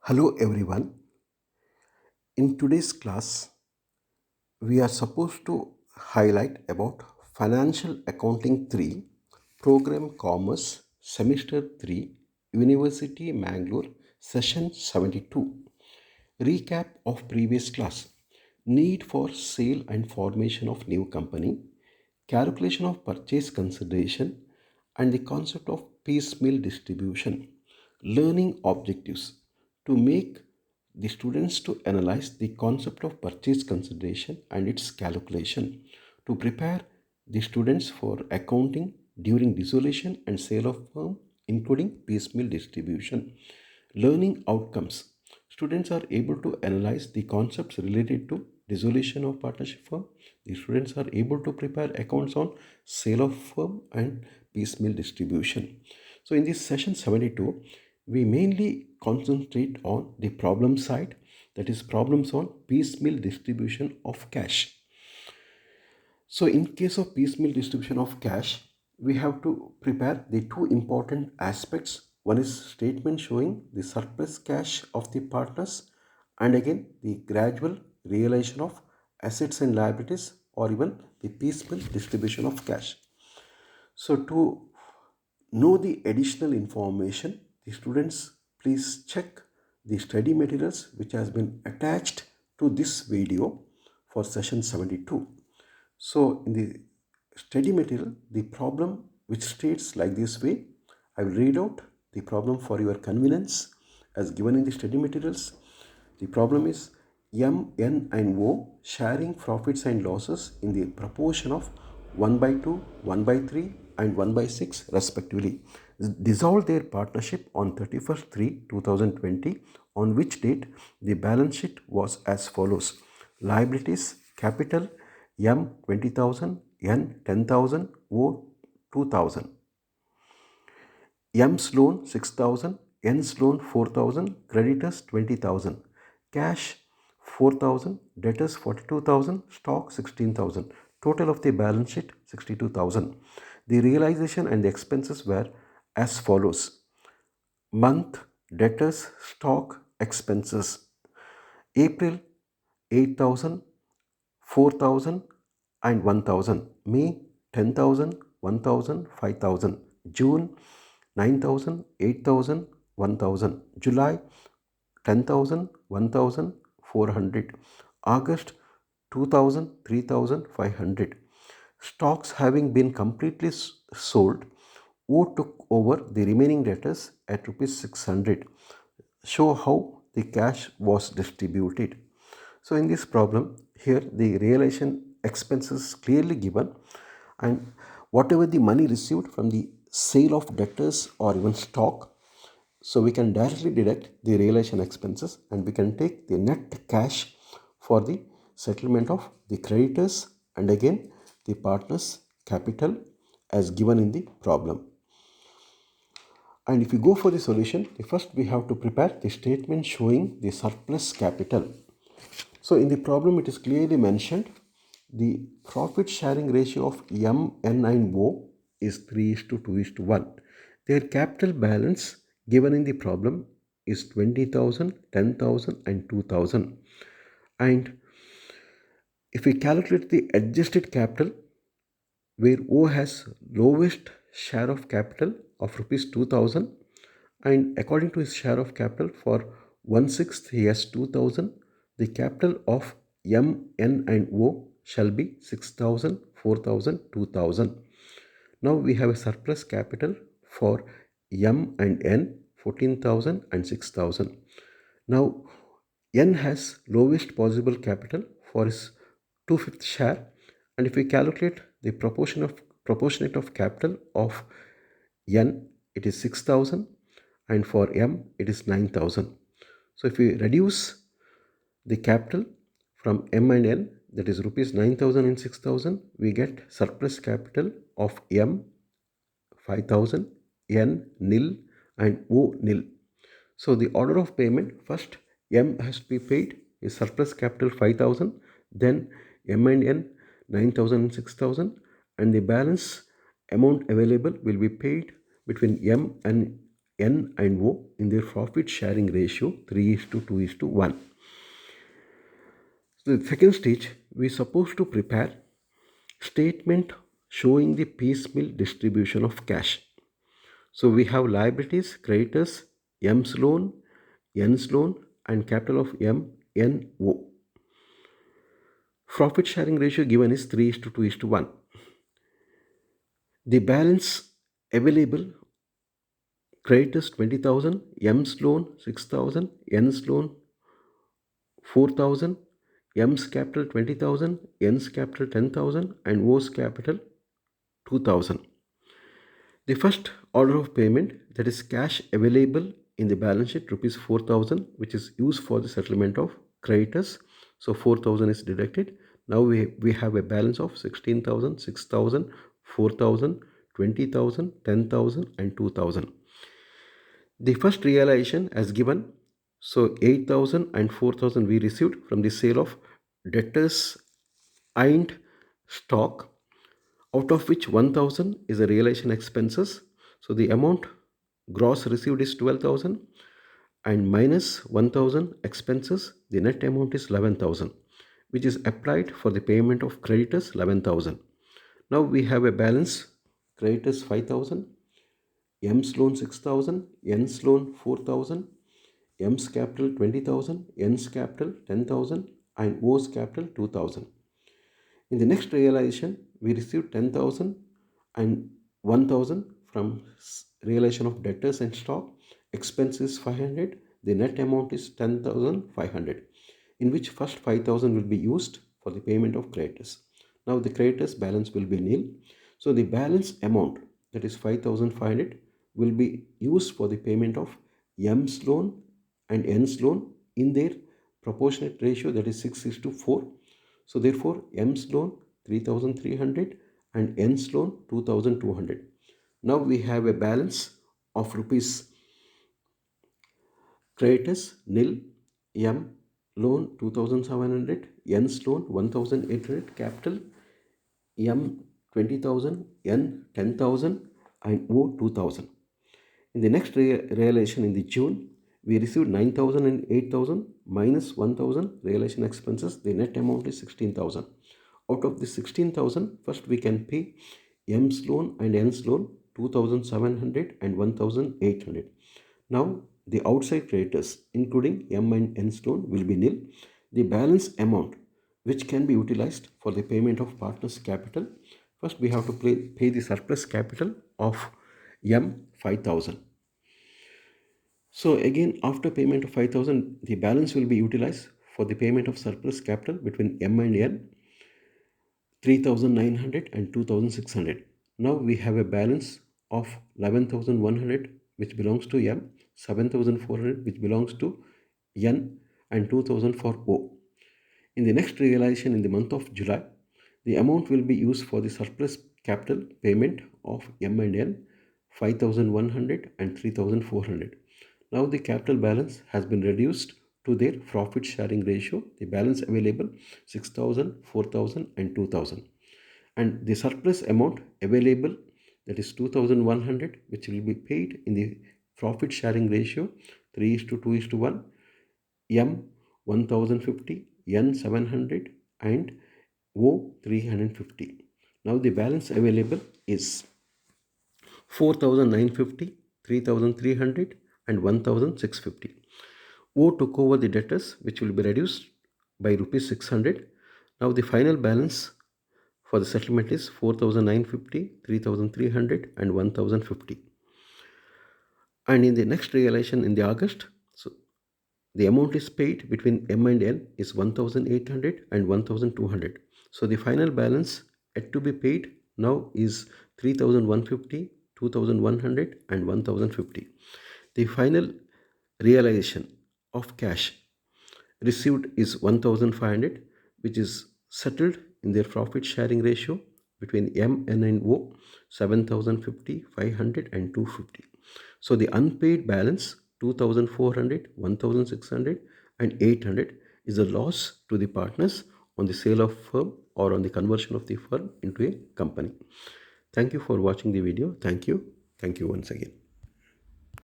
Hello everyone. In today's class, we are supposed to highlight about Financial Accounting 3, Program Commerce, Semester 3, University Mangalore, Session 72. Recap of previous class. Need for sale and formation of new company, calculation of purchase consideration, and the concept of piecemeal distribution. Learning objectives to make the students to analyze the concept of purchase consideration and its calculation, to prepare the students for accounting during dissolution and sale of firm, including piecemeal distribution. Learning outcomes. Students are able to analyze the concepts related to dissolution of partnership firm. The students are able to prepare accounts on sale of firm and piecemeal distribution. So in this session 72, we mainly concentrate on the problem side, that is problems on piecemeal distribution of cash. So in case of piecemeal distribution of cash, we have to prepare the two important aspects. One is statement showing the surplus cash of the partners, and again the gradual realization of assets and liabilities, or even the piecemeal distribution of cash. So to know the additional information, the students please check the study materials which has been attached to this video for session 72. So in the study material, the problem which states like this way, I will read out the problem for your convenience as given in the study materials. The problem is M, N and O sharing profits and losses in the proportion of 1 by 2, 1 by 3 and 1 by 6 respectively. Dissolve their partnership on 31st 3, 2020, on which date the balance sheet was as follows. Liabilities, capital, M 20,000, N 10,000, O 2,000. M's loan 6,000, N's loan 4,000, creditors 20,000, cash 4,000, debtors 42,000, stock 16,000. Total of the balance sheet 62,000. The realization and the expenses were as follows. Month, debtors, stock, expenses. April 8,000, 4,000 and 1,000. May 10,000, 1,000, 5,000. June 9,000, 8,000, 1,000. July 10,000, 1,000, 400. August 2,000, 3,500. Stocks having been completely sold, O took over the remaining debtors at rupees 600. Show how the cash was distributed. So in this problem, here the realization expenses clearly given, and whatever the money received from the sale of debtors or even stock, so we can directly deduct the realization expenses and we can take the net cash for the settlement of the creditors and again the partners' capital as given in the problem. And if we go for the solution, first we have to prepare the statement showing the surplus capital. So in the problem, it is clearly mentioned the profit sharing ratio of M, N and O is 3:2:1. Their capital balance given in the problem is 20,000, 10,000 and 2,000. And if we calculate the adjusted capital, where O has lowest share of capital of rupees 2,000, and according to his share of capital for 1/6 he has 2,000, the capital of M, N and O shall be 6,000, 4,000, 2,000. Now we have a surplus capital for M and N 14,000 and 6,000. Now N has lowest possible capital for his 2/5 share, and if we calculate the proportionate of capital of N, it is 6,000 and for M it is 9,000. So if we reduce the capital from M and N, that is rupees 9,000 and 6,000, we get surplus capital of M 5,000, N nil and O nil. So the order of payment, first M has to be paid is surplus capital 5,000, then M and N 9,000 and 6,000, and the balance amount available will be paid between M and N and O in their profit sharing ratio 3:2:1. So the second stage, we are supposed to prepare statement showing the piecemeal distribution of cash. So we have liabilities, creditors, M's loan, N's loan, and capital of M, N, O. Profit sharing ratio given is 3:2:1. The balance available, creditors 20,000, M's loan 6,000, N's loan 4,000, M's capital 20,000, N's capital 10,000, and O's capital 2,000. The first order of payment, that is cash available in the balance sheet, rupees 4,000, which is used for the settlement of creditors. So 4,000 is deducted. Now we have a balance of 16,000, 6,000, 4,000, 20,000, 10,000, and 2,000. The first realization as given, so 8,000 and 4,000 we received from the sale of debtors and stock, out of which 1,000 is the realization expenses. So the amount gross received is 12,000 and minus 1,000 expenses, the net amount is 11,000, which is applied for the payment of creditors 11,000. Now we have a balance, creditors 5,000, M's loan 6,000, N's loan 4,000, M's capital 20,000, N's capital 10,000, and O's capital 2,000. In the next realization, we received 10,000 and 1,000 from realization of debtors and stock. Expense is 500. The net amount is 10,500, in which first 5,000 will be used for the payment of creditors. Now the creditors balance will be nil. So the balance amount, that is 5,500, will be used for the payment of M's loan and N's loan in their proportionate ratio, that is 6:4. So therefore M's loan 3,300 and N's loan 2,200. Now we have a balance of rupees, creditors nil, M loan 2,700, N's loan 1,800, capital M 20,000, N 10,000, and O 2,000. In the next realization in the June, we received 9,000 and 8,000 minus 1,000 realization expenses. The net amount is 16,000. Out of the 16,000, first we can pay M's loan and N's loan 2,700 and 1,800. Now the outside creditors, including M and N's loan, will be nil. The balance amount which can be utilized for the payment of partners' capital, first we have to pay the surplus capital of M 5,000. So again, after payment of 5,000, the balance will be utilized for the payment of surplus capital between M and N, 3,900 and 2,600. Now we have a balance of 11,100 which belongs to M, 7,400 which belongs to N, and 2,000 for O. In the next realization in the month of July, the amount will be used for the surplus capital payment of M and N, 5,100 and 3,400. Now the capital balance has been reduced to their profit sharing ratio. The balance available 6,000, 4,000 and 2,000. And the surplus amount available, that is 2,100, which will be paid in the profit sharing ratio 3:2:1, M 1,050, N 700 and O 350. Now the balance available is 4,950, 3,300 and 1,650. O took over the debtors, which will be reduced by rupees 600. Now the final balance for the settlement is 4,950, 3,300 and 1,050. And in the next realization in the August, so the amount is paid between M and N is 1,800 and 1,200. So the final balance yet to be paid now is 3,150, 2,100 and 1,050. The final realization of cash received is 1,500, which is settled in their profit sharing ratio between M, N and O, 7,050, 500 and 250. So the unpaid balance 2,400, 1,600 and 800 is a loss to the partners on the sale of firm or on the conversion of the firm into a company. Thank you for watching the video. Thank you. Thank you once again.